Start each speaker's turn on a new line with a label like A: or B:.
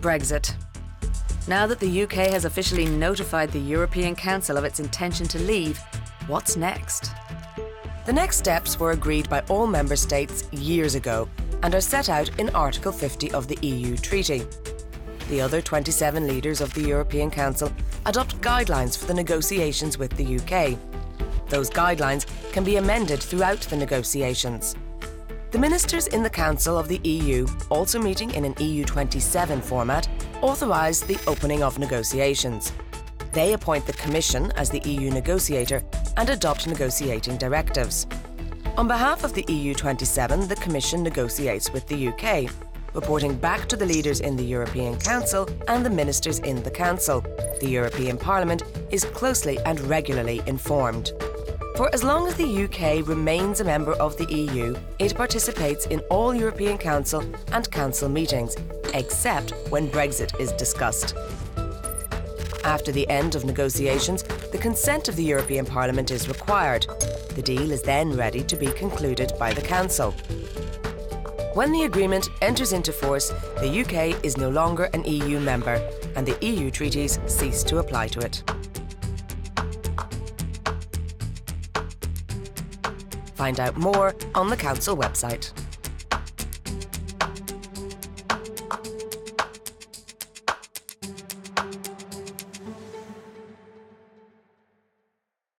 A: Brexit. Now that the UK has officially notified the European Council of its intention to leave, what's next? The next steps were agreed by all member states years ago and are set out in Article 50 of the EU Treaty. The other 27 leaders of the European Council adopt guidelines for the negotiations with the UK. Those guidelines can be amended throughout the negotiations. The ministers in the Council of the EU, also meeting in an EU27 format, authorise the opening of negotiations. They appoint the Commission as the EU negotiator and adopt negotiating directives. On behalf of the EU27, the Commission negotiates with the UK, reporting back to the leaders in the European Council and the ministers in the Council. The European Parliament is closely and regularly informed. For as long as the UK remains a member of the EU, it participates in all European Council and Council meetings, except when Brexit is discussed. After the end of negotiations, the consent of the European Parliament is required. The deal is then ready to be concluded by the Council. When the agreement enters into force, the UK is no longer an EU member, and the EU treaties cease to apply to it. Find out more on the Council website.